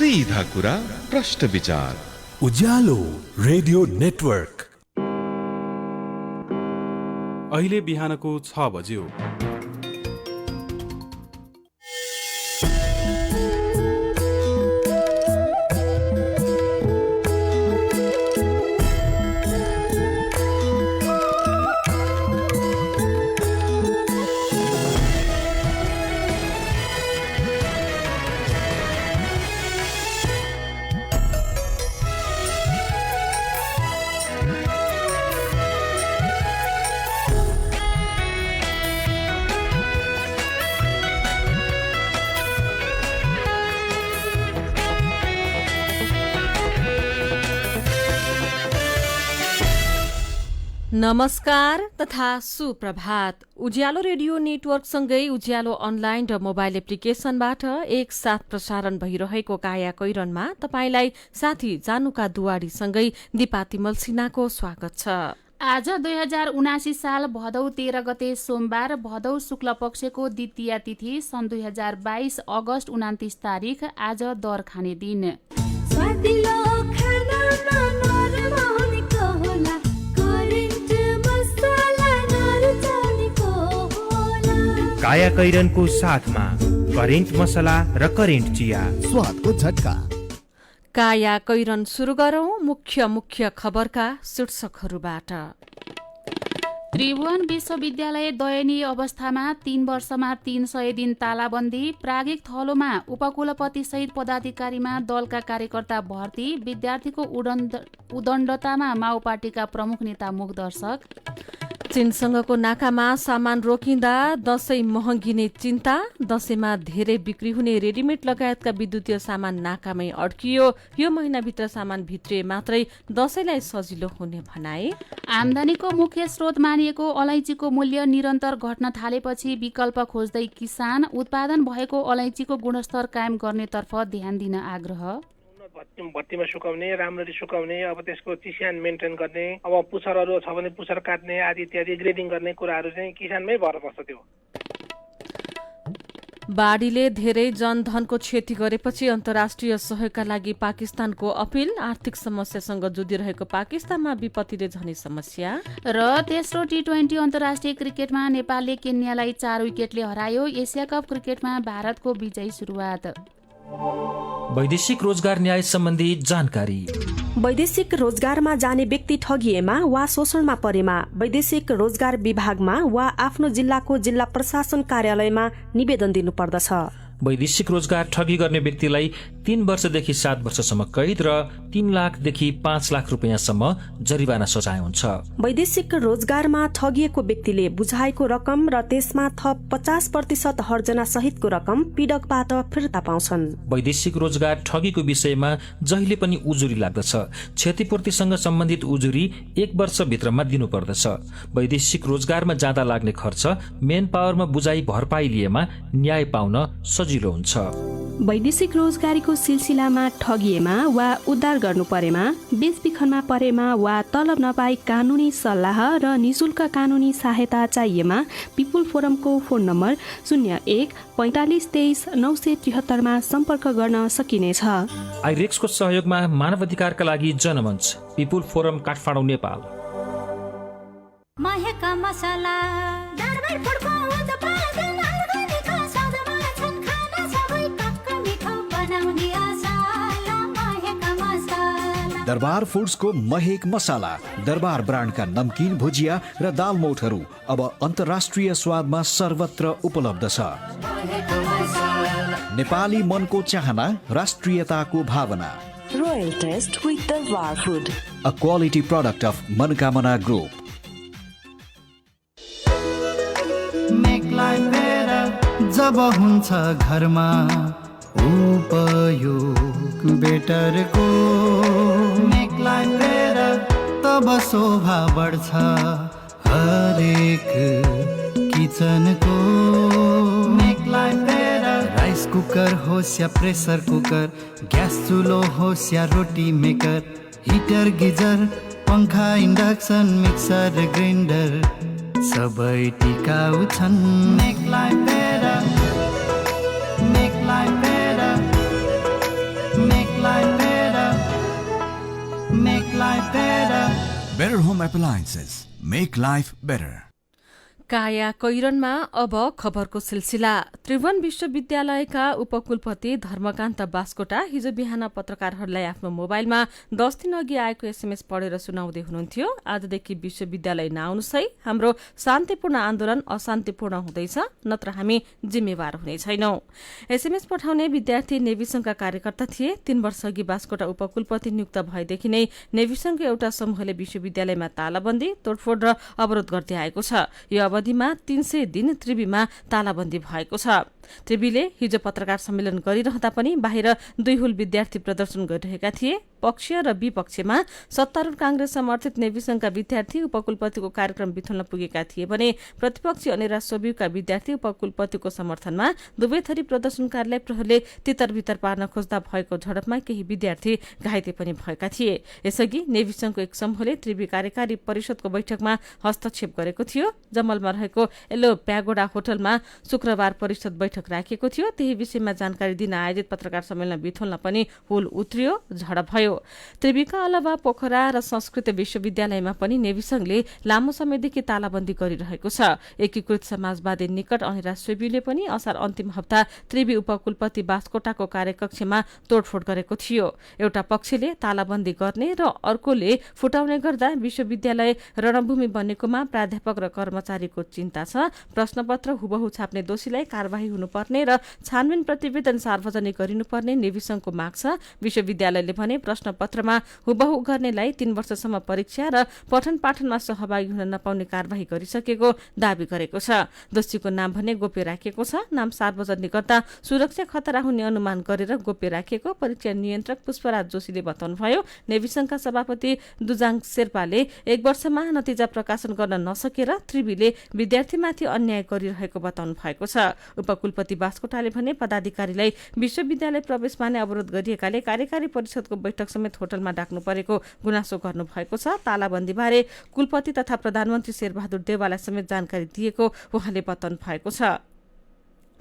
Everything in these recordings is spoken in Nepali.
सीधा कुरा प्रश्न विचार। उज्यालो रेडियो नेटवर्क। अहिले बिहानको 6 बज्यो। नमस्कार तथा सुप्रभात। उज्यालो रेडियो नेटवर्कसँगै उज्यालो अनलाइन र मोबाइल एप्लिकेशनबाट एकसाथ प्रसारण भइरहेको काया कैरनमा तपाईंलाई साथी जानुका दुवाडीसँगै दिपा तिमल सिन्हाको स्वागत छ। आज 2079 साल भदौ 13 गते सोमबार, भदौ शुक्ल पक्षको द्वितीया तिथि, सन् 2022 अगस्त 29 तारिक। आज दर खाने दिन। काया कैरनको साथमा करेन्ट मसला र करेन्ट चिया, स्वादको झट्का। काया कैरन सुरु गरौं मुख्य खबरका शीर्षकहरूबाट। त्रिभुवन विश्वविद्यालय दयनीय अवस्थामा, 3 वर्षमा 300 दिन तालाबन्दी। प्राज्ञिक थलोमा उपकुलपति सहित पदाधिकारीमा दलका कार्यकर्ता भर्ती। विद्यार्थीको उदण्डतामा माओपार्टीका प्रमुख नेता मुखदर्शक। चीनसँगको नाकामा सामान रोकिँदा दशैं महँगिने चिन्ता। दशैंमा धेरै बिक्री हुने रेडिमेड लगायतका विद्युतीय सामान नाकामै अड्कियो। यो महिनाभित्र सामान भित्रिए मात्रै दशैंलाई सजिलो हुने भनाए। आमदानीको मुख्य स्रोत मानिएको अलैँचीको मूल्य निरन्तर घट्न थालेपछि विकल्प खोज्दै किसान। उत्पादन भएको अलैँचीको गुणस्तर कायम गर्नेतर्फ ध्यान दिन आग्रह। भट्टीमा सुकाउने, राम्ररी सुकाउने, अब त्यसको चिस्यान मेन्टेन गर्ने, अब पुच्छरहरू छ भने पुच्छर काट्ने आदि इत्यादि ग्रेडिङ गर्ने कुराहरू चाहिँ किसानमै भर पर्छ। त्यो बाढीले धेरै जनधनको क्षति गरेपछि अन्तर्राष्ट्रिय सहयोगका लागि पाकिस्तानको अपिल। आर्थिक समस्यासँग जुधिरहेको पाकिस्तानमा विपत्तिले झनै समस्या। र तेस्रो T20 अन्तर्राष्ट्रिय क्रिकेटमा नेपालले केन्यालाई 4 विकेटले हरायो। एसिया कप क्रिकेटमा भारतको विजयी सुरुवात। वैदेशिक रोजगार न्याय सम्बन्धी जानकारी। वैदेशिक रोजगारमा जाने व्यक्ति ठगिएमा वा शोषणमा परेमा वैदेशिक रोजगार विभागमा वा आफ्नो जिल्लाको जिल्ला प्रशासन कार्यालयमा निवेदन दिनुपर्दछ। वैदेशिक रोजगार ठगी गर्ने व्यक्तिलाई 3 वर्षदेखि 7 वर्षसम्म कैद र 3 लाखदेखि 5 लाख रुपियाँसम्म जरिवाना सजाय हुन्छ। वैदेशिक रोजगारमा ठगिएको व्यक्तिले बुझाएको रकम र त्यसमा थप 50% हर्जना सहितको रकम पीडकबाट फिर्ता पाउँछन्। वैदेशिक रोजगार ठगीको विषयमा जहिले पनि उजुरी लाग्दछ। क्षतिपूर्तिसँग सम्बन्धित उजुरी 1 वर्षभित्रमा दिनुपर्दछ। वैदेशिक रोजगारमा जाँदा लाग्ने खर्च मेन पावरमा बुझाइ भरपाई लिएमा न्याय पाउन सजिलो हुन्छ। वैदेशिक रोजगारीको सिलसिलामा ठगिएमा वा उद्धार गर्नु परेमा, बेचबिखनमा परेमा वा तलब नपाई कानुनी सल्लाह र निशुल्क कानुनी सहायता चाहिएमा पिपुल फोरमको फोन नम्बर 01 45 23 973 मा सम्पर्क गर्न सकिनेछ। आइरेक्सको सहयोगमा मानव अधिकारका लागि जनमञ्च, पिपुल फोरम, काठमाडौँ, नेपाल। दरबार फुड्सको महेक मसाला, दरबार ब्रान्डका नमकिन, भुजिया र दाल मोठहरू अब अन्तर्राष्ट्रिय स्वादमा सर्वत्र उपलब्ध छ। नेपाली मनको चाहना, राष्ट्रियताको भावना। Royal taste with Darbar food, a quality product of Manokamana group. जब हुन्छ घरमा उपयोग बेटरको, तब शोभा बढ्छ हरेक किचनको। राइस कुकर होस् या प्रेसर कुकर, ग्यास चुलो होस् या रोटी मेकर, हिटर, गिजर, पंखा, इन्डक्सन, मिक्सर, ग्राइन्डर, सबै टिकाउ छन्। Make life better, make life better, make life better. Better Home Appliances. Make life better. काया कैरनमा अब खबरको सिलसिला। त्रिभुवन विश्वविद्यालयका उपकुलपति धर्मकान्त बास्कोटा हिजो बिहान पत्रकारहरूलाई आफ्नो मोबाइलमा 10 दिन अघि आएको एसएमएस पढेर सुनाउँदै हुनुहुन्थ्यो। आजदेखि विश्वविद्यालय नआउनुस् है, हाम्रो शान्तिपूर्ण आन्दोलन अशान्तिपूर्ण हुँदैछ, नत्र हामी जिम्मेवार हुने छैनौं। एसएमएस पठाउने विद्यार्थी नेभी संघका कार्यकर्ता थिए। 3 वर्ष अघि बास्कोटा उपकुलपति नियुक्त भएदेखि नै नेभी संघको एउटा समूहले विश्वविद्यालयमा तालाबन्दी, तोडफोड र अवरोध गर्दै आएको छ। यो अवधिमा 300 दिन त्रिवीमा तालाबन्दी भएको छ। त्रिवीले हिजो पत्रकार सम्मेलन गरिरहँदा पनि बाहिर 2 हुल विद्यार्थी प्रदर्शन गरिरहेका थिए। पक्षीय र विपक्षमा सत्तारूढ कांग्रेस समर्थित नेभी संघका विद्यार्थी उपकुलपतिको कार्यक्रम बिथुल्न पुगेका थिए भने प्रतिपक्षी अनेरा सोभियुका विद्यार्थी उपकुलपतिको समर्थनमा दुवै थरी प्रदर्शनकारीलाई प्रहरीले तितर-बितर पार्न खोज्दा भएको झडपमा केही विद्यार्थी घाइते पनि भएका थिए। यसअघि नेभी संघको एक समूहले त्रिवी कार्यकारी परिषदको बैठकमा हस्तक्षेप गरेको थियो। जमलमा रहेको एलो प्यागोडा होटलमा शुक्रबार परिषद बैठक राखिएको थियो। त्यही विषयमा जानकारी दिन आयोजित पत्रकार सम्मेलन बिथोल्न पनि हुल उत्रियो, झडप भयो। त्रिवीका अलावा पोखरा र संस्कृत विश्वविद्यालयमा पनि नेभी संघले लामो समयदेखि तालाबन्दी गरिरहेको छ। एकीकृत समाजवादी निकट अनिरा सोभियुले पनि असार अन्तिम हप्ता त्रिवी उपकुलपति बास्कोटाको कार्यकक्षमा तोडफोड गरेको थियो। एउटा पक्षले तालाबन्दी गर्ने र अर्कोले फुटाउने गर्दा विश्वविद्यालय रणभूमि बनेकोमा प्राध्यापक र कर्मचारीको चिन्ता छ। प्रश्नपत्र हुबहु छाप्ने दोषीलाई कारबाही हुनुपर्ने र छानबिन प्रतिवेदन सार्वजनिक गरिनुपर्ने नेभी संघको माग छ। विश्वविद्यालयले भने प्रश्नपत्रमा हुबहु गर्नेलाई 3 वर्षसम्म परीक्षा र पठन पाठनमा सहभागी हुन नपाउने कारबाही गरिसकेको दावी गरेको छ। दोषीको नाम भने गोप्य राखिएको छ। नाम सार्वजनिक गर्दा सुरक्षा खतरा हुने अनुमान गरेर गोप्य राखिएको परीक्षा नियन्त्रक पुष्पराज जोशीले बताउनुभयो। नेभी संघका सभापति दुजाङ शेर्पाले 1 वर्षमा नतिजा प्रकाशन गर्न नसकेर त्रिवीले विद्यार्थीमाथि अन्याय गरिरहेको बताउनु भएको छ। उपकुलपति बास्कोटाले भने पदाधिकारीलाई विश्वविद्यालय प्रवेश पाउने अवरोध गरिएकाले कार्यकारी परिषदको बैठक समेत होटलमा डाक्नु परेको गुनासो गर्नु भएको छ। तालाबन्दी बारे कुलपति तथा प्रधानमन्त्री शेरबहादुर देउवालाई समेत जानकारी दिएको उहाँले बताउनु भएको छ।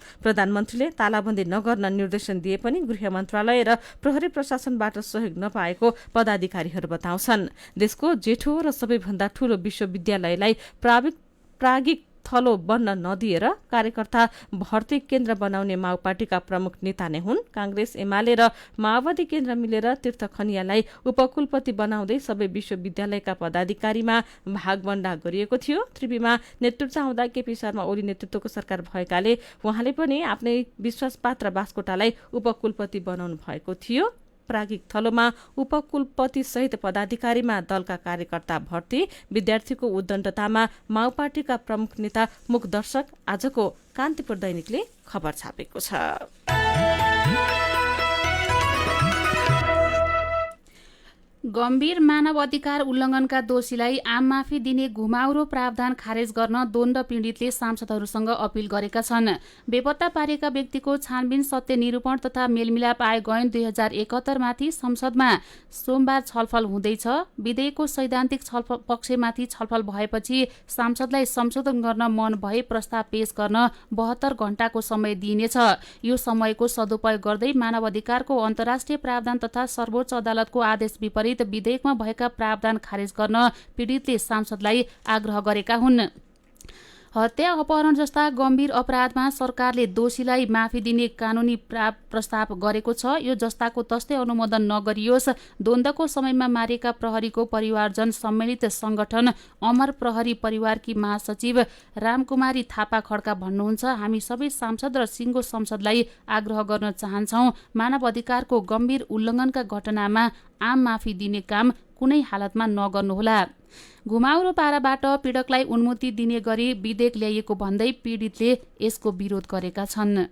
प्रधानमन्त्रीले तालाबन्दी नगर्न निर्देशन दिए पनि गृह मन्त्रालय र प्रहरी प्रशासनबाट सहयोग नपाएको पदाधिकारीहरू बताउँछन्। देशको जेठो र सबैभन्दा ठूलो विश्वविद्यालयलाई प्रागिक थलो बन्न नदिएर कार्यकर्ता भर्ती केन्द्र बनाउने माओ पार्टीका प्रमुख नेता नै हुन्। कांग्रेस, एमाले र माओवादी केन्द्र मिलेर तीर्थ खनियालाई उपकुलपति बनाउँदै सबै विश्वविद्यालयका पदाधिकारीमा भागवण्डा गरिएको थियो। त्रिवीमा नेतृत्व आउँदा केपी शर्मा ओली नेतृत्वको सरकार भएकाले उहाँले पनि आफ्नै विश्वासपात्र बास्कोटालाई उपकुलपति बनाउनु भएको थियो। प्रागिक थलोमा उपकुलपति सहित पदाधिकारीमा दलका कार्यकर्ता भर्ती, विद्यार्थीको उद्दण्डतामा माओ पार्टीका प्रमुख नेता मुख दर्शक आजको कान्तिपुर दैनिकले खबर छापेको छ। गम्भीर मानव अधिकार उल्लङ्घनका दोषीलाई आम माफी दिने घुमाउरो प्रावधान खारेज गर्न द्वन्द पीडितले सांसदहरूसँग अपील गरेका छन्। बेपत्ता पारेका व्यक्तिको छानबिन, सत्य निरूपण तथा मेलमिलाप आयोग ऐन 2071 माथि संसदमा सोमबार छलफल हुँदैछ। विधेयकको सैद्धान्तिक पक्षमाथि छलफल भएपछि सांसदलाई संशोधन गर्न मन भए प्रस्ताव पेश गर्न 72 घण्टाको समय दिइनेछ। यो समयको सदुपयोग गर्दै मानव अधिकारको अन्तर्राष्ट्रिय प्रावधान तथा सर्वोच्च अदालतको आदेश विपरीत विधेयकमा भएका प्रावधान खारेज गर्न पीडितले सांसदलाई आग्रह गरेका हुन्। हत्या, अपहरण जस्ता गम्भीर अपराधमा सरकारले दोषीलाई माफी दिने कानूनी प्रस्ताव गरेको छ। यो जस्ताको तस्तै अनुमोदन नगरियोस्। द्वन्द्वको समयमा मारिएका प्रहरीको परिवारजन सम्मिलित संगठन अमर प्रहरी परिवारकी महासचिव रामकुमारी थापा खड्का भन्नुहुन्छ, हामी सबै सांसद र सिङ्गो संसदलाई आग्रह गर्न चाहन्छौँ, मानव अधिकारको गम्भीर उल्लङ्घनका घटनामा आम माफी दिने काम कुनै हालतमा नगर्नुहोला। घुमाउरो पाराबाट पीडकलाई उन्मुक्ति दिने गरी विधेयक ल्याइएको भन्दै पीडितले यसको विरोध गरेका छन्।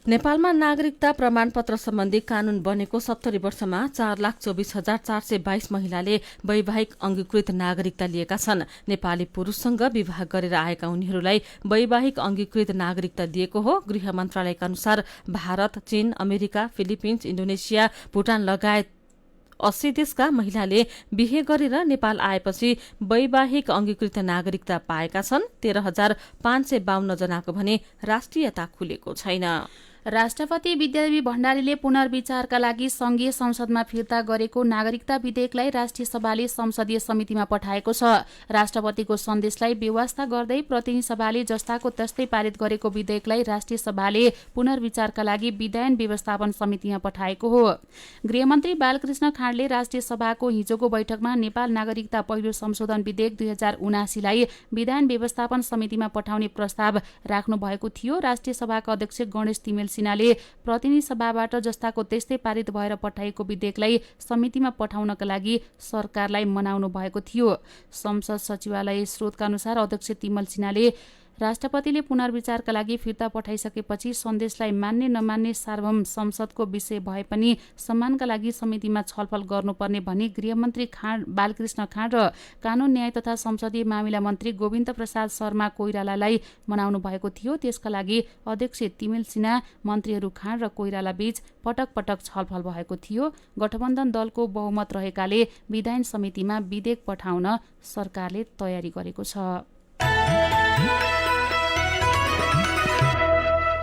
नेपालमा नागरिकता प्रमाणपत्र सम्बन्धी कानून बनेको 70 वर्षमा 4,24,422 महिलाले वैवाहिक अंगीकृत नागरिकता लिएका छन्। नेपाली पुरुषसँग विवाह गरेर आएका उनीहरूलाई वैवाहिक अंगीकृत नागरिकता दिएको हो। गृह मन्त्रालयका अनुसार भारत, चीन, अमेरिका, फिलिपिन्स, इन्डोनेसिया, भुटान लगायत 80 देशका महिलाले बिहे गरेर नेपाल आएपछि वैवाहिक अंगीकृत नागरिकता पाएका छन्। 13,552 जनाको भने राष्ट्रियता खुलेको छैन। राष्ट्रपति विद्यादेवी भण्डारीले पुनर्विचारका लागि संघीय संसदमा फिर्ता गरेको नागरिकता विधेयकलाई राष्ट्रिय सभाले संसदीय समितिमा पठाएको छ। राष्ट्रपतिको सन्देशलाई बेवास्ता गर्दै प्रतिनिधि सभाले जस्ताको तस्तै पारित गरेको विधेयकलाई राष्ट्रिय सभाले पुनर्विचारका लागि विधायन व्यवस्थापन समितिमा पठाएको हो। गृहमन्त्री बालकृष्ण खाँडले राष्ट्रिय सभाको हिजोको बैठकमा नेपाल नागरिकता पहिलो संशोधन विधेयक 2079लाई विधायन व्यवस्थापन समितिमा पठाउने प्रस्ताव राख्नु भएको थियो। राष्ट्रिय सभाका अध्यक्ष गणेश तिमेल सिन्हाले प्रतिनिधि सभाबाट जस्ताको त्यस्तै पारित भएर पठाइएको विधेयकलाई समितिमा पठाउनका लागि सरकारलाई मनाउनु भएको थियो। संसद सचिवालय स्रोतका अनुसार अध्यक्ष तिमल सिन्हाले राष्ट्रपतिले पुनर्विचारका लागि फिर्ता पठाइसकेपछि सन्देशलाई मान्ने नमान्ने सार्वभौम संसदको विषय भए पनि सम्मानका लागि समितिमा छलफल गर्नुपर्ने भनी गृहमन्त्री बालकृष्ण खाँड र कानून न्याय तथा संसदीय मामिला मन्त्री गोविन्द प्रसाद शर्मा कोइरालालाई मनाउनु भएको थियो। त्यसका लागि अध्यक्ष तिमेल सिन्हा, मन्त्रीहरू खाँड र कोइराला बीच पटक पटक छलफल भएको थियो। गठबन्धन दलको बहुमत रहेकाले विधायन समितिमा विधेयक पठाउन सरकारले तयारी गरेको छ।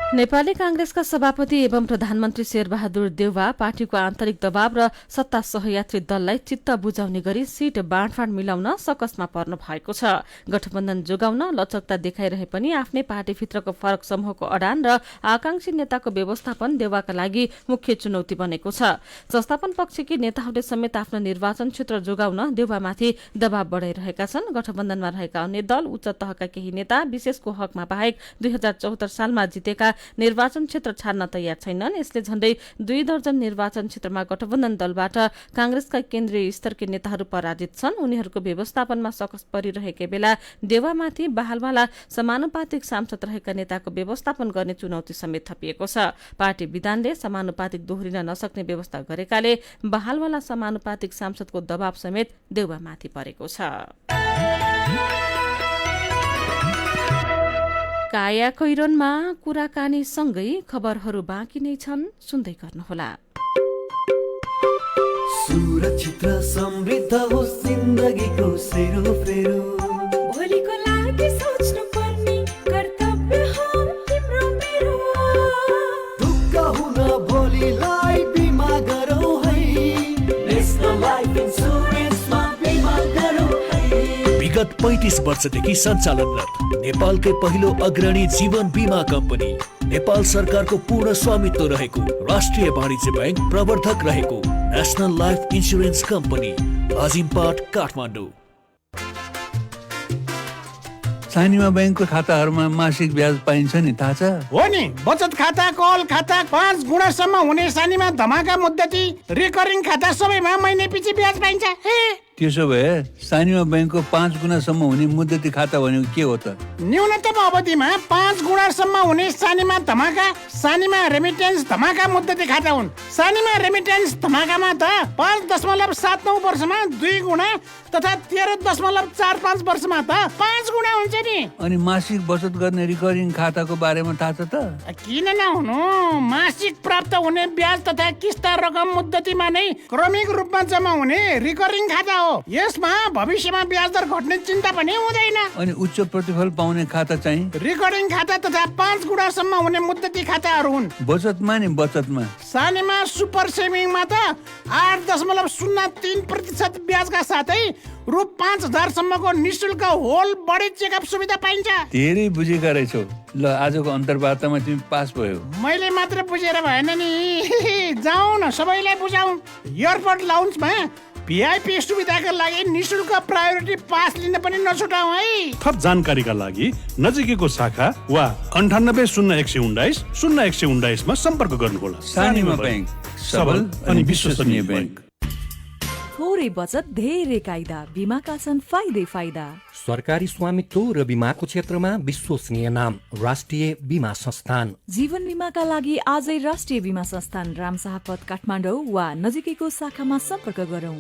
नेपाली कांग्रेसका सभापति एवं प्रधानमन्त्री शेरबहादुर देउवा पार्टीको आन्तरिक दबाव र सत्ता सहयात्री दललाई चित्त बुझाउने गरी सीट बाँडफाँड मिलाउन सकसमा पर्नु भएको छ। गठबन्धन जोगाउन लचकता देखाइरहे पनि आफ्नै पार्टीभित्रको फरक समूहको अडान र आकांक्षी नेताको व्यवस्थापन देउवाका लागि मुख्य चुनौती बनेको छ। संस्थापन पक्षकी नेताहरूले समेत आफ्नो निर्वाचन क्षेत्र जोगाउन देउवामाथि दबाव बढ़ाइरहेका छन्। गठबन्धनमा रहेका अन्य दल, उच्च तहका केही नेता विशेषको हकमा बाहेक 2074 सालमा जितेका निर्वाचन क्षेत्र छाड्न तयार छैनन्। यसले झण्डै 2 दर्जन निर्वाचन क्षेत्रमा गठबन्धन दलबाट कांग्रेसका केन्द्रीय स्तरका नेताहरू पराजित छन्। उनीहरूको व्यवस्थापनमा सकस परिरहेकै बेला देउवामाथि बहालवाला समानुपातिक सांसद रहेका नेताको व्यवस्थापन गर्ने चुनौती समेत थपिएको छ। पार्टी विधानले समानुपातिक दोहोरिन नसक्ने व्यवस्था गरेकाले बहालवाला समानुपातिक सांसदको दबाव समेत देउवामाथि परेको छ। काया कैरनमा कुराकानी सँगै खबरहरू बाँकी नै छन्, सुन्दै गर्नुहोला। सुरक्षित र समृद्ध होस् जिन्दगीको सेरोफेरो, भोलिको लागि सोच्नु पर्ने कर्तव्य हो तिम्रो मेरो। ढुक्क हुन भोलिलाई बिमा गरौ है, नेशनल लाइफ इन्स्योरेन्समा बिमा गरौ है। विगत 35 वर्षदेखि सञ्चालनरत नेपालकै पहिलो अग्रणी जीवन बीमा कम्पनी, नेपाल सरकारको पूर्ण स्वामित्व रहेको राष्ट्रिय वाणिज्य बैंक प्रवर्धक रहेको national life insurance company, Lazimpat, Kathmandu. सानीमा बैंकको खाताहरूमा मासिक ब्याज पाइन्छ नि, थाहा छ? हो नि, बचत खाता, कल खाता, 5 गुणासम्म हुने सानीमा धमाका मुद्दती, रिकरिङ खाता सबैमा महिने पछि ब्याज पाइन्छ। त्यसो भए सानीमा बैंकको 5 गुणासम्म हुने मुद्दती खाता भनेको के हो त? न्यूनतम अवधिमा 5 गुणासम्म हुने सानीमा धमाका, सानीमा रेमिटेन्स धमाका मुद्दती खाता हुन्। सानीमा रेमिटेन्स धमाकामा त 5.79 वर्षमा 2 गुणा तथा 13.45 वर्षमा त 5 गुणा हुन्छ नि। अनि मासिक बचत गर्ने रिकरिङ खाताको बारेमा थाहा छ त? किन नहुनु, मासिक प्राप्त हुने ब्याज तथा किस्ता रकम मुद्दतीमा नै क्रमिक रूपमा जम्मा हुने रिकरिङ खाता हो। यसमा भविष्यमा ब्याज दर घट्ने चिन्ता पनि हुँदैन। अनि उच्च प्रतिफल पाउने खाता चाहिँ रिकरिङ खाता तथा 5 गुणासम्म हुने मुद्दती खाताहरू हुन्। बचतमा नि, बचतमा सानीमा सुपर सेभिङमा त 8.03% ब्याजका साथै रु 5,000 सम्मको निशुल्क होल बडी चेकअप सुविधा पाइन्छ। धेरै बुझेका रहेछौ। ल, आजको अन्तर्वार्तामा तिमी पास भयो। मैले मात्र बुझेर भएन नि, जाउँ न सबैलाई बुझाउँ। एयरपोर्ट लाउन्जमा भिआइपी सुविधाका लागि निशुल्क प्रायोरिटी पास लिन पनि नछुटाऊ है। थप जानकारीका लागि नजिकैको शाखा वा 980119 0119 मा सम्पर्क गर्नुहोला। सानीमा बैंक, सबल अनि विश्वसनीय बैंक। थोरै बचत धेरै कायदा, बीमाका छन् फाइदै फाइदा। सरकारी स्वामित्व र बीमाको क्षेत्रमा विश्वसनीय नाम राष्ट्रिय बीमा संस्थान। जीवन बीमाका लागि आजै राष्ट्रिय बीमा संस्थान रामशाहपथ काठमाडौँ वा नजिकैको शाखामा सम्पर्क गरौँ।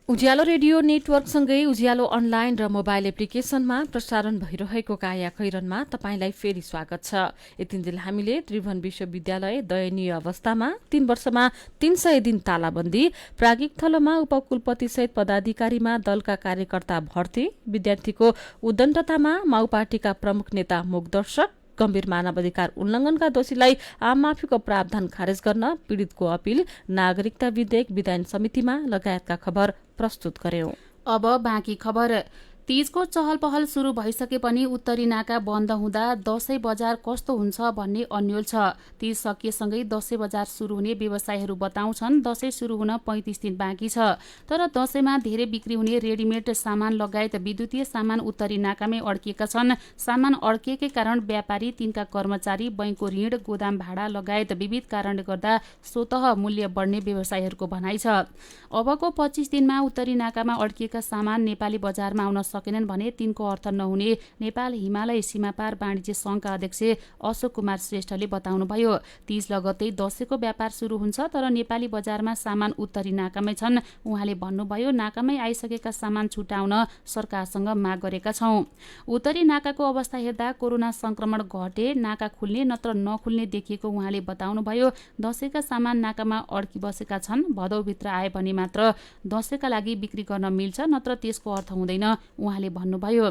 उज्यालो रेडियो नेटवर्कसँगै उज्यालो अनलाइन र मोबाइल एप्लिकेशनमा प्रसारण भइरहेको काया कैरनमा तपाईंलाई फेरि स्वागत छ। यतिन्जेल हामीले त्रिभुवन विश्वविद्यालय दयनीय अवस्थामा 3 वर्षमा 300 दिन तालाबन्दी, प्राज्ञिक थलोमा उपकुलपति सहित पदाधिकारीमा दलका कार्यकर्ता भर्ती, विद्यार्थीको उद्दण्डतामा माओपार्टीका प्रमुख नेता मुखदर्शक, गम्भीर मानवाधिकार उल्लंघनका दोषीलाई आम माफीको प्रावधान खारेज गर्न पीड़ितको अपील, नागरिकता विधेयक विधान समितिमा लगायतका खबर प्रस्तुत गर्यौं। अब बाँकी खबर। तीजको चहल पहल शुरू भइसके पनि उत्तरी नाका बन्द हुँदा दशैं बजार कस्तो हुन्छ भन्ने अन्यल छ। तीज सकिएसँगै दशैं बजार शुरू हुने व्यवसायीहरू बताउँछन् दशैं शुरू हुन 35 दिन बाँकी छ। तर दशैंमा धेरै बिक्री हुने रेडिमेड सामान लगायत विद्युतीय सामान उत्तरी नाकामै अड्किएका छन्। सामान अड्किएकै कारण व्यापारी, तिनका कर्मचारी, बैंकको ऋण, गोदाम भाडा लगायत विविध कारणले गर्दा स्वतः मूल्य बढ्ने व्यवसायीहरूको भनाइ छ। अबको 25 दिनमा उत्तरी नाकामा अड्किएका सामान नेपाली बजारमा आउन सकेनन् भने तिनको अर्थ नहुने नेपाल हिमालय सीमापार वाणिज्य संघका अध्यक्ष अशोक कुमार श्रेष्ठले बताउनुभयो। तीज लगत्तै दशैंको व्यापार शुरू हुन्छ, तर नेपाली बजारमा सामान उत्तरी नाकामै छन्। उहाँले भन्नुभयो, नाकामै आइसकेका सामान छुटाउन सरकारसँग माग गरेका छौं। उत्तरी नाकाको अवस्था हेर्दा कोरोना संक्रमण घटे नाका खुल्ने नत्र नखुल्ने देखिएको उहाँले बताउनुभयो। दशैंका सामान नाकामा अड्की बसेका छन्। भदौभित्र आए भने मात्र दशैंका लागि बिक्री गर्न मिल्छ, नत्र त्यसको अर्थ हुँदैन उहाँले भन्नुभयो।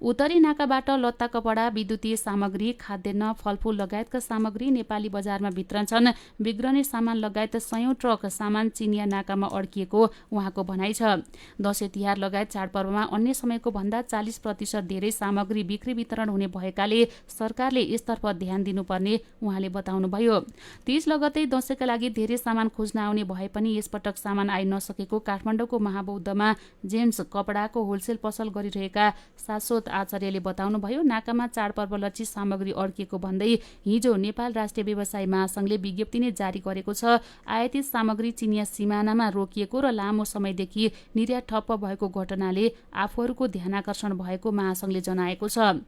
उत्तरी नाकाबाट लत्ता कपडा, विद्युतीय सामग्री, खाद्यान्न, फलफूल लगायतका सामग्री नेपाली बजारमा वितरण छन्। बिग्रने सामान लगायत 100 ट्रक सामान चिनिया नाकामा अड्किएको उहाँको भनाइ छ। दशैं तिहार लगायत चाडपर्वमा अन्य समयको भन्दा 40% धेरै सामग्री बिक्री वितरण हुने भएकाले सरकारले यसतर्फ ध्यान दिनुपर्ने उहाँले बताउनुभयो। तीज लगत्तै दशैंका लागि धेरै सामान खोज्न आउने भए पनि यसपटक सामान आइ नसकेको काठमाडौँको महाबौद्धमा जेम्स कपडाको होलसेल पसल गरिरहेका शाश्वत आचार्यले बताउनुभयो। नाकामा चाडपर्वलक्षी सामग्री अड्किएको भन्दै हिजो नेपाल राष्ट्रिय व्यवसाय महासंघले विज्ञप्ति नै जारी गरेको छ। आयातित सामग्री चिनिया सिमानामा रोकिएको र लामो समयदेखि निर्यात ठप्प भएको घटनाले आफूहरूको ध्यानाकर्षण भएको महासंघले जनाएको छ।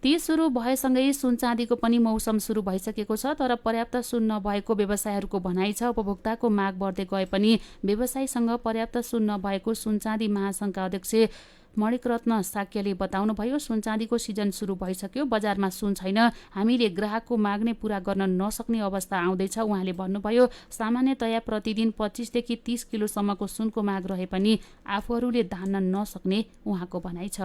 तीज सुरु भएसँगै सुन चाँदीको पनि मौसम सुरु भइसकेको छ, तर पर्याप्त सुन नभएको व्यवसायीहरूको भनाइ छ। उपभोक्ताको माग बढ्दै गए पनि व्यवसायीसँग पर्याप्त सुन नभएको सुन चाँदी महासंघका अध्यक्ष मणिकरत्न साक्यले बताउनुभयो। सुनचाँदीको सिजन सुरु भइसक्यो, बजारमा सुन छैन, हामीले ग्राहकको माग नै पूरा गर्न नसक्ने अवस्था आउँदैछ उहाँले भन्नुभयो। सामान्यतया प्रतिदिन 25 देखि 30 किलोसम्मको सुनको माग रहे पनि आफूहरूले धान्न नसक्ने उहाँको भनाइ छ।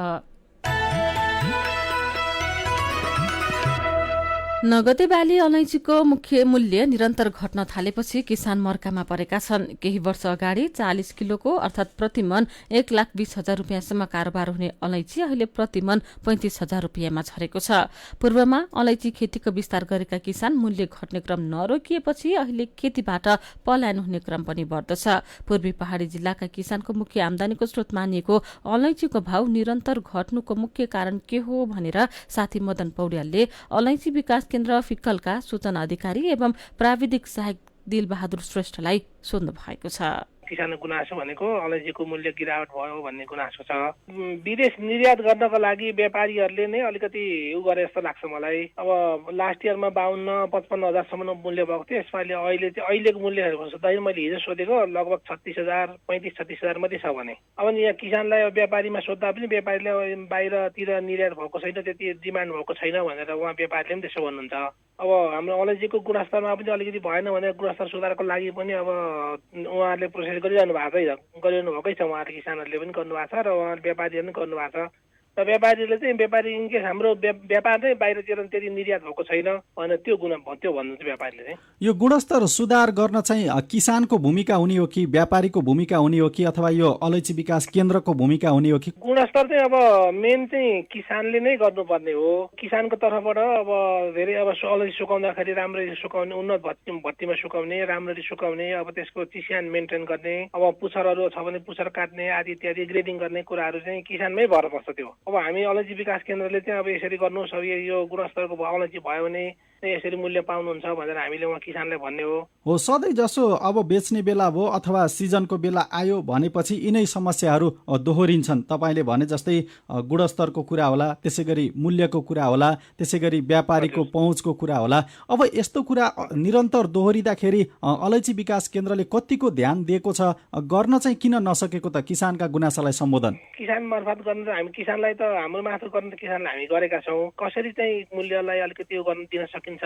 नगदे बाली अलैँचीको मुख्य मूल्य निरन्तर घट्न थालेपछि किसान मर्कामा परेका छन्। केही वर्ष अगाडि 40 किलोको अर्थात प्रतिमन 1,20,000 रुपियाँसम्म कारोबार हुने अलैँची अहिले प्रतिमन 35,000 रुपियाँमा झरेको छ। पूर्वमा अलैँची खेतीको विस्तार गरेका किसान मूल्य घट्ने क्रम नरोकिएपछि अहिले खेतीबाट पलायन हुने क्रम पनि बढ्दछ। पूर्वी पहाड़ी जिल्लाका किसानको मुख्य आमदानीको स्रोत मानिएको अलैँचीको भाव निरन्तर घट्नुको मुख्य कारण के हो भनेर साथी मदन पौड्यालले अलैँची विकास केन्द्र फिक्कलका सूचना अधिकारी एवं प्राविधिक सहायक दिलबहादुर श्रेष्ठलाई सोध्नु भएको छ। किसानको गुनासो भनेको अलैँचीको मूल्य गिरावट भयो भन्ने गुनासो छ। विदेश निर्यात गर्नको लागि व्यापारीहरूले नै अलिकति उ गरे जस्तो लाग्छ मलाई। अब लास्ट इयरमा 52-55 हजारसम्म मूल्य भएको थियो। यसपालि अहिलेको मूल्य सोध्दाखेरि मैले हिजो सोधेको लगभग 36,000, 35-36 हजार मात्रै छ भने। अब यहाँ किसानलाई व्यापारीमा सोद्धा पनि व्यापारीले बाहिरतिर निर्यात भएको छैन, त्यति डिमान्ड भएको छैन भनेर उहाँ व्यापारीले पनि त्यसो भन्नुहुन्छ। अब हाम्रो अलैँचीको गुणस्तरमा पनि अलिकति भएन भने गुणस्तर सुधारको लागि पनि अब उहाँहरूले प्रोसेस गरिरहनु भएकै छ। उहाँहरूले किसानहरूले पनि गर्नुभएको छ र उहाँहरूले व्यापारीहरूले पनि गर्नुभएको छ। र व्यापारीले चाहिँ व्यापारी इनकेस हाम्रो व्यापार नै बाहिरतिर त्यति निर्यात भएको छैन भनेर त्यो भन्नुहुन्छ व्यापारीले चाहिँ। यो गुणस्तर सुधार गर्न चाहिँ किसानको भूमिका हुने हो कि व्यापारीको भूमिका हुने हो कि अथवा यो अलैँची विकास केन्द्रको भूमिका हुने हो कि? गुणस्तर चाहिँ अब मेन चाहिँ किसानले नै गर्नुपर्ने हो। किसानको तर्फबाट अब धेरै अब अलैँची सुकाउँदाखेरि राम्ररी सुकाउने, उन्नत भट्टीमा सुकाउने, राम्ररी सुकाउने, अब त्यसको चिस्यान मेन्टेन गर्ने, अब पुच्छरहरू छ भने पुच्छर काट्ने आदि इत्यादि ग्रेडिङ गर्ने कुराहरू चाहिँ किसानमै भर पर्छ त्यो। अब हामी अलैँची विकास केन्द्रले चाहिँ अब यसरी गर्नुहोस्, अब यो गुणस्तरको अलैँची भयो भने यसरी मूल्य पाउनुहुन्छ भनेर हामीले उहाँ किसानलाई भन्ने हो। सधैँ जसो अब बेच्ने बेला भयो अथवा सिजनको बेला आयो भनेपछि यिनै समस्याहरू दोहोरिन्छन्। तपाईँले भने जस्तै गुणस्तरको कुरा होला, त्यसै गरी मूल्यको कुरा होला, त्यसै गरी व्यापारीको पहुँचको कुरा होला। अब यस्तो कुरा निरन्तर दोहोरिँदाखेरि अलैँची विकास केन्द्रले कतिको ध्यान दिएको छ, गर्न चाहिँ किन नसकेको त किसानका गुनासालाई सम्बोधन? किसान मार्फत गर्न त हामी किसानलाई त हाम्रो मार्फत गर्न त किसानलाई हामी गरेका छौँ। कसरी चाहिँ मूल्यलाई अलिकति गर्न दिन सकिन्छ,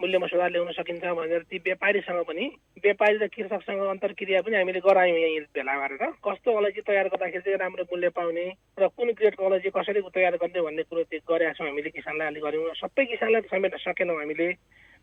मूल्यमा सुधार ल्याउन सकिन्छ भनेर ती व्यापारीसँग पनि, व्यापारी र कृषकसँग अन्तर्क्रिया पनि हामीले गरायौँ यहीँ भेला गरेर। कस्तो अलैँची तयार गर्दाखेरि चाहिँ राम्रो मूल्य पाउने र कुन ग्रेडको अलैँची कसरी तयार गर्ने भन्ने कुरो चाहिँ गरेका छौँ हामीले। किसानलाई अलिक गऱ्यौँ, सबै किसानलाई समेट्न सकेनौँ हामीले।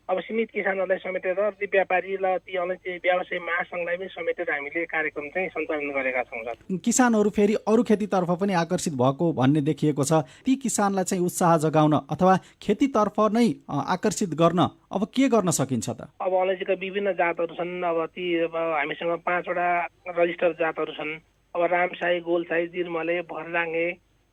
अब सीमित किसानहरूलाई समेटेर ती व्यापारी र ती अलैँची व्यवसाय महासङ्घलाई पनि समेटेर हामीले कार्यक्रम चाहिँ सञ्चालन गरेका छौँ। किसानहरू फेरि अरू खेतीतर्फ पनि आकर्षित भएको भन्ने देखिएको छ। ती किसानलाई चाहिँ उत्साह जगाउन अथवा खेतीतर्फ नै आकर्षित गर्न अब के गर्न सकिन्छ त? अब अलैँचीका विभिन्न जातहरू छन्। अब ती हामीसँग 5वटा रजिस्टर जातहरू छन्। अब रामसाई, गोलसाई, जिरमले, भरलाङ्गे,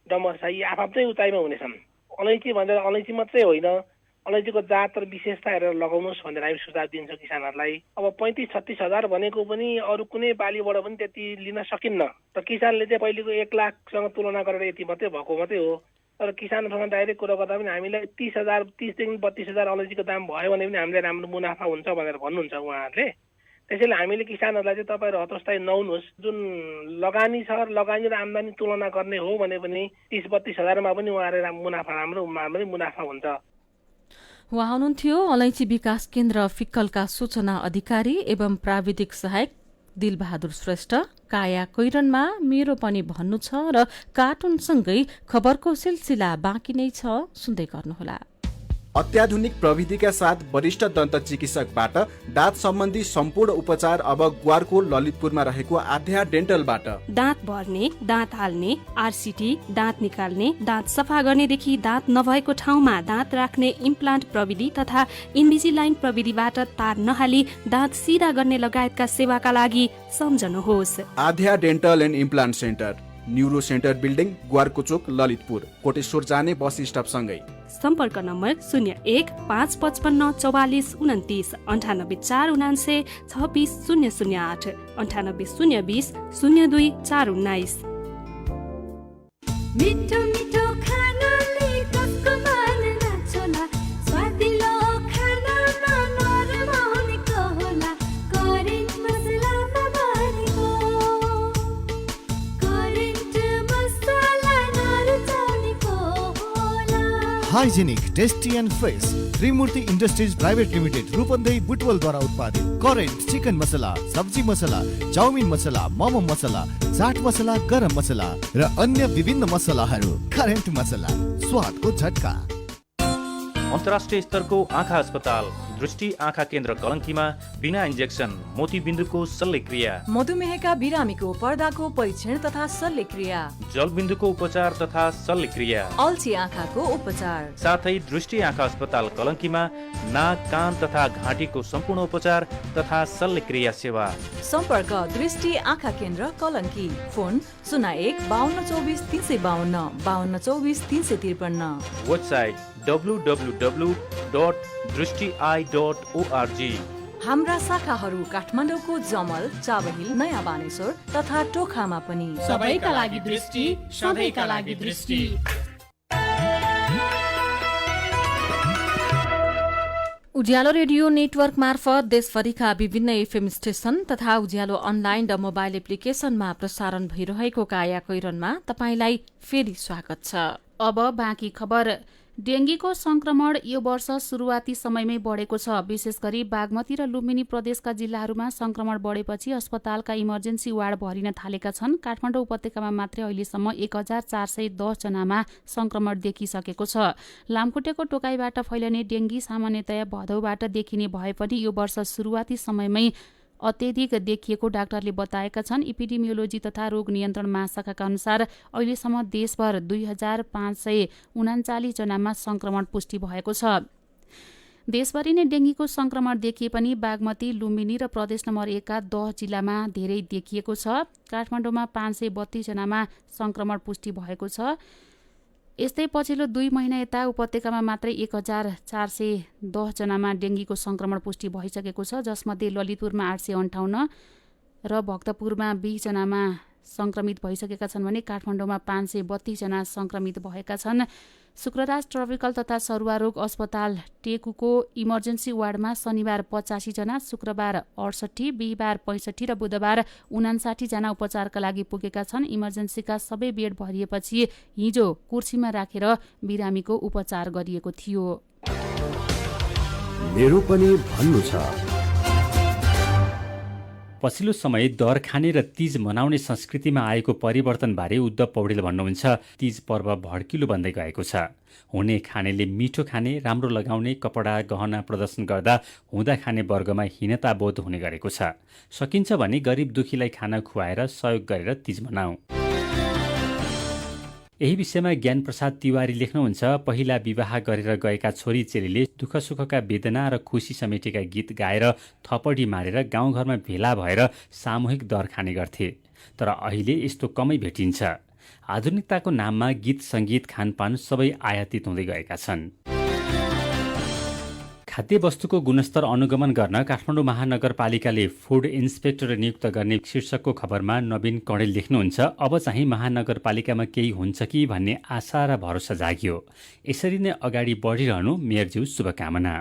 डमरसाई आफ्नै उचाइमा हुनेछन्। अलैँची भनेर अलैँची मात्रै होइन, अलैँचीको जात र विशेषता हेरेर लगाउनुहोस् भनेर हामी सुझाव दिन्छौँ किसानहरूलाई। अब 35-36 हजार भनेको पनि अरू कुनै बालीबाट पनि त्यति लिन सकिन्न। र किसानले चाहिँ पहिलेको 1 लाखसँग तुलना गरेर यति मात्रै भएको मात्रै हो। तर किसानसँग डाइरेक्ट कुरा गर्दा पनि हामीलाई 30,000 देखि 32,000 अलैँचीको दाम भयो भने पनि हामीलाई राम्रो मुनाफा हुन्छ भनेर भन्नुहुन्छ उहाँहरूले। त्यसैले हामीले किसानहरूलाई चाहिँ तपाईँहरू हतोत्साही नहुनुहोस्। जुन लगानी छ, लगानी र आम्दानी तुलना गर्ने हो भने पनि 30-32 हजारमा पनि उहाँहरूले मुनाफा राम्रो मुनाफा हुन्छ। उहाँ हुनुहुन्थ्यो अलैँची विकास केन्द्र फिक्कलका सूचना अधिकारी एवं प्राविधिक सहायक दिलबहादुर श्रेष्ठ। काया कैरनमा मेरो पनि भन्नु छ र कार्टुनसँगै खबरको सिलसिला बाँकी नै छ, सुन्दै गर्नुहोला। अत्याधुनिक प्रविधिका साथ वरिष्ठ दन्त चिकित्सकबाट दाँत सम्बन्धी सम्पूर्ण उपचार अब ग्वारको ललितपुरमा रहेको आध्या डेन्टलबाट। दाँत भर्ने, दाँत हाल्ने, आरसीटी, दाँत निकाल्ने, दाँत सफा गर्नेदेखि दाँत नभएको ठाउँमा दाँत राख्ने इम्प्लान्ट प्रविधि तथा इन्भिजिलाइन प्रविधिबाट तार नहाली दाँत सिधा गर्ने लगायतका सेवाका लागि सम्झनुहोस् Aadhya dental and implant centre, neuro centre building, Gwarkochok, Lalitpur. Koteshwar जाने बस स्टप सँगै। सम्पर्क नम्बर 01-555-4429, 98-499-26008, 98-020-02-419। मिठो मिठो खानाले कसको मन नाच्ला, स्वादिलो खानामा नरम हुनेको होला, करेन्ट मसलामा बनेको, करेन्ट मसला नरुचाउनेको होला। Hygienic, tasty and fresh Trimurti industries private limited Rupandehi बुटवलद्वारा उत्पादित करेन्ट चिकन मसला, सब्जी मसला, चाउमिन मसला, मोमो मसला, चाट मसला, गरम मसला र अन्य विभिन्न मसलाहरू। करेन्ट मसला, स्वादको झट्का। अन्तर्राष्ट्रिय स्तरको आँखा अस्पताल दृष्टि आँखा केन्द्र कलङ्कीमा बिना इन्जेक्सन मोतीबिन्दुको शल्यक्रिया, मधुमेहका बिरामीको पर्दाको परीक्षण तथा शल्यक्रिया, जलबिन्दुको उपचार तथा शल्यक्रिया, अल्छी आँखाको उपचार, साथै दृष्टि आँखा अस्पताल कलङ्कीमा नाक, कान तथा घाँटीको सम्पूर्ण उपचार तथा शल्यक्रिया सेवा। सम्पर्क दृष्टि आँखा केन्द्र कलङ्की। फोन 01-5224-352, 5224-353। Website www.drishtieye.org। हाम्रा शाखाहरू काठमाडौँको जमल, चाबहिल, नयाँ बानेश्वर तथा टोखामा पनि। सबैका लागि दृष्टि, सबैका लागि दृष्टि। उज्यालो रेडियो नेटवर्क मार्फत देशभरिका विभिन्न एफएम स्टेशन तथा उज्यालो अनलाइन र मोबाइल एप्लिकेशनमा प्रसारण भइरहेको काया कैरनमा तपाईंलाई फेरि स्वागत छ। अब बाँकी खबर। डेंगीको संक्रमण यो वर्ष सुरुवाती समयमै बढेको छ। विशेष गरी बागमती र लुम्बिनी प्रदेशका जिल्लाहरूमा संक्रमण बढेपछि अस्पतालका इमर्जेन्सी वार्ड भरिन थालेका छन्। काठमाडौँ उपत्यकामा मात्रै अहिलेसम्म 1410 जनामा संक्रमण देखिसकेको छ। लामखुट्टेको टोकाइबाट फैलने डेंगी सामान्यतया भदौबाट देखिने भए पनि यो वर्ष सुरुवाती समयमै अत्यधिक देखिएको डाक्टरले बताएका छन्। इपिडेमियोलोजी तथा रोग नियन्त्रण महाशाखाका अनुसार अहिलेसम्म देशभर 2539 जनामा संक्रमण पुष्टि भएको छ। देशभरि नै डेंगीको संक्रमण देखिए पनि बागमती, लुम्बिनी र प्रदेश नम्बर 1 का 10 जिल्लामा धेरै देखिएको छ। काठमाडौँमा 532 जनामा संक्रमण पुष्टि भएको छ। यस्तै पछिल्लो 2 महिना यता उपत्यकामा मात्रै 1410 जनामा डेङ्गीको संक्रमण पुष्टि भइसकेको छ, जसमध्ये ललितपुरमा 858 र भक्तपुरमा 20 जनामा संक्रमित भइसकेका छन् भने काठमाडौँमा 532 जना संक्रमित भएका छन्। शुक्रराज ट्रपिकल तथा सरुवा रोग अस्पताल टेकुको इमर्जेन्सी वार्डमा शनिबार 85 जना, शुक्रबार 68, बिहिबार 65 र बुधबार 59 जना उपचारका लागि पुगेका छन्। इमर्जेन्सीका सबै बेड भरिएपछि हिजो कुर्सीमा राखेर बिरामीको उपचार गरिएको थियो। मेरो पनि भन्नु छ। पछिल्लो समय दर खाने र तीज मनाउने संस्कृतिमा आएको परिवर्तनबारे उद्धव पौडेल भन्नुहुन्छ, तीज पर्व भड्किलो बन्दै गएको छ। हुने खानेले मिठो खाने, राम्रो लगाउने, कपडा गहना प्रदर्शन गर्दा हुँदा खाने वर्गमा हीनताबोध हुने गरेको छ। सकिन्छ भने गरिब दुखीलाई खाना खुवाएर सहयोग गरेर तीज मनाऊ। यही विषयमा ज्ञान प्रसाद तिवारी लेख्नुहुन्छ, पहिला विवाह गरेर गएका छोरी चेलीले दुःख सुखका वेदना र खुसी समेटेका गीत गाएर थपडी मारेर गाउँघरमा भेला भएर सामूहिक दर खाने गर्थे। तर अहिले यस्तो कमै भेटिन्छ। आधुनिकताको नाममा गीत सङ्गीत खानपान सबै आयातित हुँदै गएका छन्। खाद्य वस्तुको गुणस्तर अनुगमन गर्न काठमाडौँ महानगरपालिकाले फुड इन्सपेक्टर नियुक्त गर्ने शीर्षकको खबरमा नवीन कणेल लेख्नुहुन्छ, अब चाहिँ महानगरपालिकामा केही हुन्छ कि भन्ने आशा र भरोसा जाग्यो। यसरी नै अगाडि बढिरहनु मेयरज्यू शुभकामना।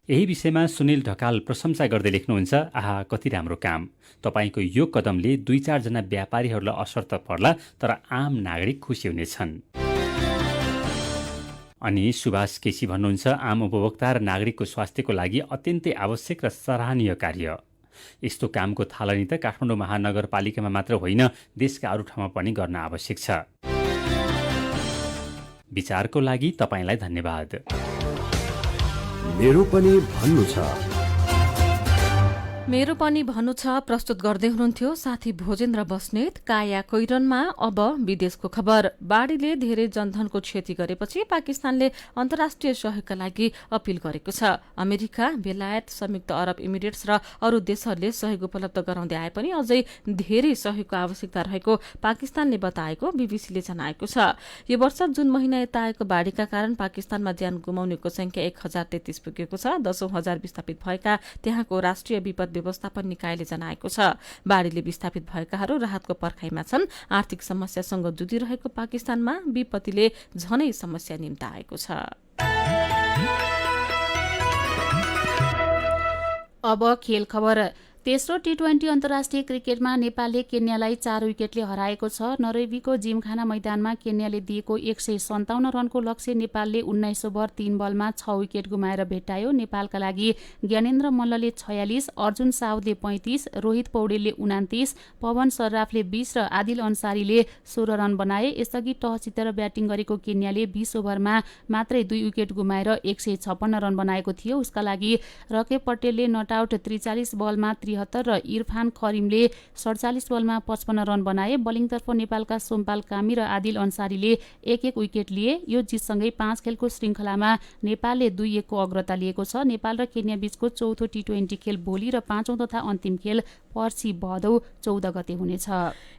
यही विषयमा सुनिल ढकाल प्रशंसा गर्दै लेख्नुहुन्छ, आहा कति राम्रो काम। तपाईँको यो कदमले 2-4 जना व्यापारीहरूलाई असर त पर्ला, तर आम नागरिक खुसी हुनेछन्। अनि सुभाष केसी भन्नुहुन्छ, आम उपभोक्ता र नागरिकको स्वास्थ्यको लागि अत्यन्तै आवश्यक र सराहनीय कार्य। यस्तो कामको थालनी त काठमाडौँ महानगरपालिकामा मात्र होइन, देशका अरू ठाउँमा पनि गर्न आवश्यक छ। विचारको लागि तपाईँलाई धन्यवाद। मेरो पनि भन्नु छ। मेरो पनि भन्नु छ प्रस्तुत गर्दै हुनुहुन्थ्यो साथी भोजेन्द्र बस्नेत। काया कोइरनमा अब विदेशको खबर। बाढीले धेरै जनधनको क्षति गरेपछि पाकिस्तानले अन्तर्राष्ट्रिय सहयोगका लागि अपील गरेको छ। अमेरिका, बेलायत, संयुक्त अरब इमिरेट्स र अरू देशहरूले सहयोग उपलब्ध गराउँदै आए पनि अझै धेरै सहयोगको आवश्यकता रहेको पाकिस्तानले बताएको बीबीसीले जनाएको छ। यो वर्ष जुन महिना यता आएको बाढीका कारण पाकिस्तानमा ज्यान गुमाउनेको संख्या 1033 पुगेको छ। 10,000 विस्थापित भएका त्यहाँको राष्ट्रिय विपद व्यवस्थापन निकायले जनाएको छ। बाढीले विस्थापित भएकाहरू राहतको पर्खाइमा छन्। आर्थिक समस्यासँग जुधिरहेको पाकिस्तानमा विपत्तिले झनै समस्या निम्ताएको छ। अब खेल खबर। तेस्रो टी20 अन्तर्राष्ट्रिय क्रिकेटमा नेपालले केन्यालाई 4 विकेटले हराएको छ। नरोबीको जिमखाना मैदानमा केन्याले दिएको 157 रनको लक्ष्य नेपालले 19 ओभर 3 बलमा 6 विकेट गुमाएर भेटायो। नेपालका लागि ज्ञानेन्द्र मल्लले 46, अर्जुन साउदले 35, रोहित पौडेलले 29, पवन सर्राफले 20 र आदिल अन्सारीले 16 रन बनाए। यसअघि टस जितेर ब्याटिङ गरेको केन्याले 20 ओभरमा मात्रै 2 विकेट गुमाएर 156 रन बनाएको थियो। उसका लागि रकेब पटेलले नट आउट 43 बलमा 73 र इरफान करिमले 47 बलमा 55 रन बनाए। बलिङतर्फ नेपालका सोमपाल कामी र आदिल अन्सारीले 1-1 विकेट लिए। यो जितसँगै 5 खेलको श्रृङ्खलामा नेपालले 2-1 को अग्रता लिएको छ। नेपाल र केन्या बीचको चौथो टी20 खेल भोलि र 5औं तथा अन्तिम खेल पर्सि भदौ 14 गते हुनेछ।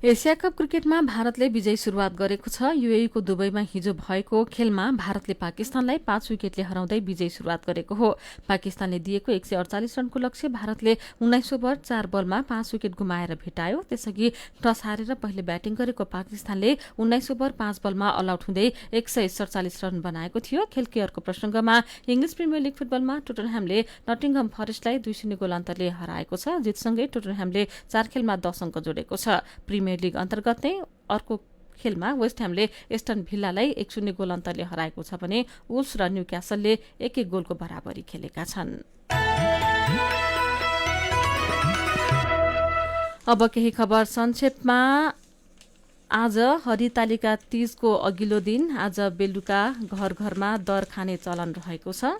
एसिया कप क्रिकेटमा भारतले विजयी सुरुवात गरेको छ। युएईको दुबईमा हिजो भएको खेलमा भारतले पाकिस्तानलाई 5 विकेटले हराउँदै विजयी सुरुवात गरेको हो। पाकिस्तानले दिएको 148 रनको लक्ष्य भारतले 19 ओभर 4 बलमा 5 विकेट गुमाएर भेटायो। त्यसअघि टस हारेर पहिले ब्याटिङ गरेको पाकिस्तानले 19 ओभर 5 बलमा अल आउट हुँदै 147 रन बनाएको थियो। खेलकै अर्को प्रसंगमा इङ्ग्लिस प्रिमियर लिग फुटबलमा टोटनह्यामले नटिङहम फरेस्टलाई 2-0 गोल अन्तरले हराएको छ। जितसँगै टोटनह्यामले 4 खेलमा 10 अङ्क जोडेको छ। प्रिमियर लिग अन्तर्गत नै अर्को खेलमा वेस्ट ह्यामले एस्टन भिल्लालाई 1-0 गोल अन्तरले हराएको छ भने वुल्स र न्यूक्यासलले 1-1 गोलको बराबरी खेलेका छन्। अब केही खबर संक्षेपमा। आज हरितालिका तीजको अघिल्लो दिन आज बेलुका घर घरमा दर खाने चलन रहेको छ।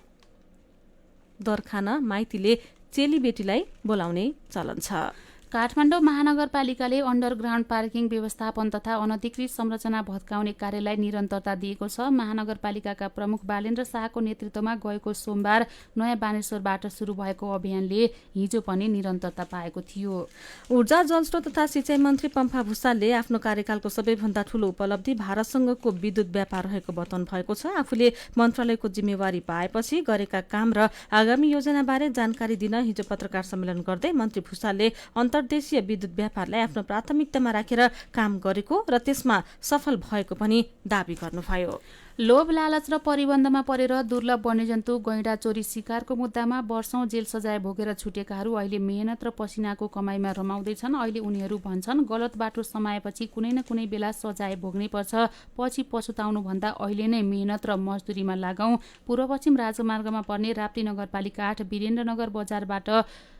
दर खान माइतीले चेलीबेटीलाई बोलाउने चलन छ। काठमाडौँ महानगरपालिकाले अन्डरग्राउन्ड पार्किङ व्यवस्थापन तथा अनधिकृत संरचना भत्काउने कार्यलाई निरन्तरता दिएको छ। महानगरपालिकाका प्रमुख बालेन्द्र शाहको नेतृत्वमा गएको सोमबार नयाँ बानेश्वरबाट सुरु भएको अभियानले हिजो पनि निरन्तरता पाएको थियो। ऊर्जा जलस्रोत तथा सिंचाइ मन्त्री पम्फा भुसालले आफ्नो कार्यकालको सबैभन्दा ठूलो उपलब्धि भारतसँगको विद्युत व्यापार रहेको बताउनु भएको छ। आफूले मन्त्रालयको जिम्मेवारी पाएपछि गरेका काम र आगामी योजनाबारे जानकारी दिन हिजो पत्रकार सम्मेलन गर्दै मन्त्री भुसालले अन्तर्देशीय विद्युत व्यापारलाई आफ्नो प्राथमिकतामा राखेर काम गरेको र त्यसमा सफल भएको पनि दावी गर्नुभयो। लोभ लालच र परिबन्धमा परेर दुर्लभ वन्यजन्तु गैंडा चोरी शिकारको मुद्दामा वर्षौं जेल सजाय भोगेर छुटेकाहरू अहिले मेहनत र पसिनाको कमाइमा रमाउँदैछन्। अहिले उनीहरू भन्छन् गलत बाटो समाएपछि कुनै न कुनै बेला सजाय भोग्नै पर्छ, पछि पछुताउनु भन्दा अहिले नै मेहनत र मजदुरीमा लागौं। पूर्व पश्चिम राजमार्गमा पर्ने राप्ती नगरपालिका 8 वीरेन्द्रनगर बजारबाट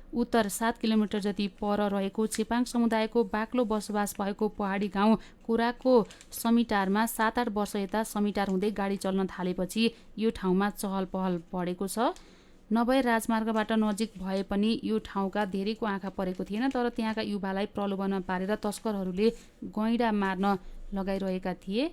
उत्तर 7 किलोमिटर जति पर रहेको चेपाङ समुदायको बाक्लो बसोबास भएको पहाडी गाउँ कुराको समिटारमा 7-8 वर्ष यता समिटार हुँदै गाडी चल्न थालेपछि यो ठाउँमा चहल पहल बढेको छ। नभए राजमार्गबाट नजिक भए पनि यो ठाउँका धेरैको आँखा परेको थिएन, तर त्यहाँका युवालाई प्रलोभनमा पारेर तस्करहरूले गैंडा मार्न लगाइरहेका थिए।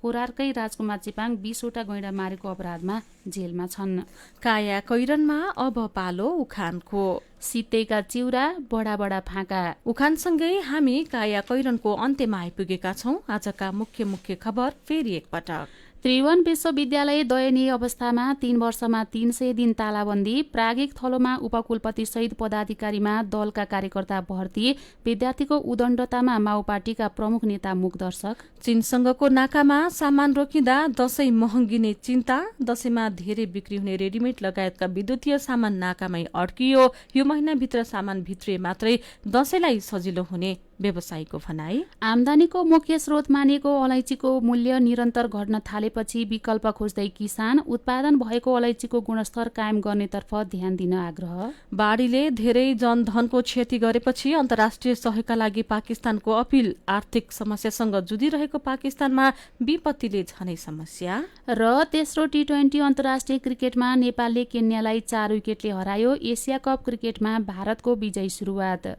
कोरारकै राजकुमार चेपाङ 20वटा गैंडा मारेको अपराधमा जेलमा छन्। काया कैरनमा अब पालो उखानको। सित्तैका चिउरा बडा बडा फाँका। उखानसँगै हामी काया कैरनको अन्त्यमा आइपुगेका छौं। आजका मुख्य खबर फेरि एकपटक। त्रिभुवन विश्वविद्यालय दयनीय अवस्थामा 3 वर्षमा 300 दिन तालाबन्दी। प्राज्ञिक थलोमा उपकुलपति सहित पदाधिकारीमा दलका कार्यकर्ता भर्ती। विद्यार्थीको उदण्डतामा माओपार्टीका प्रमुख नेता मुखदर्शक। चीनसँगको नाकामा सामान रोकिँदा दशैं महँगिने चिन्ता। दशैंमा धेरै बिक्री हुने रेडिमेड लगायतका विद्युतीय सामान नाकामै अड्कियो। यो महिनाभित्र सामान भित्रिए मात्रै दशैंलाई सजिलो हुने व्यवसायीको भनाई। आमदानीको मुख्य स्रोत मानिएको अलैँचीको मूल्य निरन्तर घट्न थालेपछि विकल्प खोज्दै किसान। उत्पादन भएको अलैँचीको गुणस्तर कायम गर्नेतर्फ ध्यान दिन आग्रह। बाढीले धेरै जनधनको क्षति गरेपछि अन्तर्राष्ट्रिय सहयोगका लागि पाकिस्तानको अपील। आर्थिक समस्यासँग जुधिरहेको पाकिस्तानमा विपत्तिले झनै समस्या। र तेस्रो T20 अन्तर्राष्ट्रिय क्रिकेटमा नेपालले केन्यालाई 4 विकेटले हरायो। एसिया कप क्रिकेटमा भारतको विजयी सुरुवात।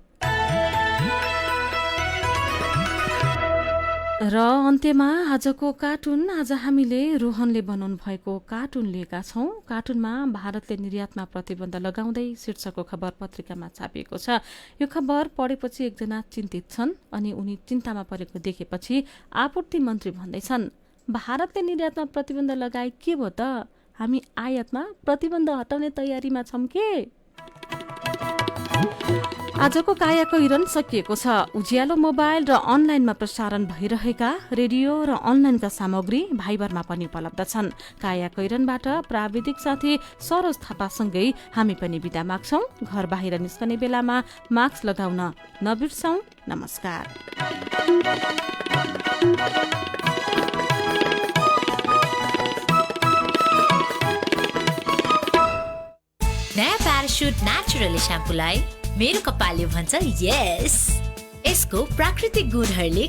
र अन्त्यमा आजको कार्टुन। आज हामीले रोहनले बनाउनु भएको कार्टुन लिएका छौं। कार्टुनमा भारतले निर्यातमा प्रतिबन्ध लगाउँदै शीर्षकको खबर पत्रिकामा छापिएको छ। यो खबर पढेपछि एकजना चिन्तित छन् अनि उनी चिन्तामा परेको देखेपछि आपूर्ति मन्त्री भन्दैछन् भारतले निर्यातमा प्रतिबन्ध लगाए के भयो त? हामी आयातमा प्रतिबन्ध हटाउने तयारीमा छौं के? आजको काया कैरन सकिएको छ। उज्यालो मोबाइल र अनलाइनमा प्रसारण भइरहेका रेडियो र अनलाइनका सामग्री भाइबरमा पनि उपलब्ध छन्। काया कैरनबाट प्राविधिक साथी सरोज थापासँगै हामी पनि बिदा माग्छौं। घर बाहिर निस्कने बेलामा मास्क लगाउन नबिर्सौं। नमस्कार। नयाँ प्याराशुट नेचुरली स्याम्पूलाई मेरो कपालले भन्छ यस। यसको प्राकृतिक गुणहरूले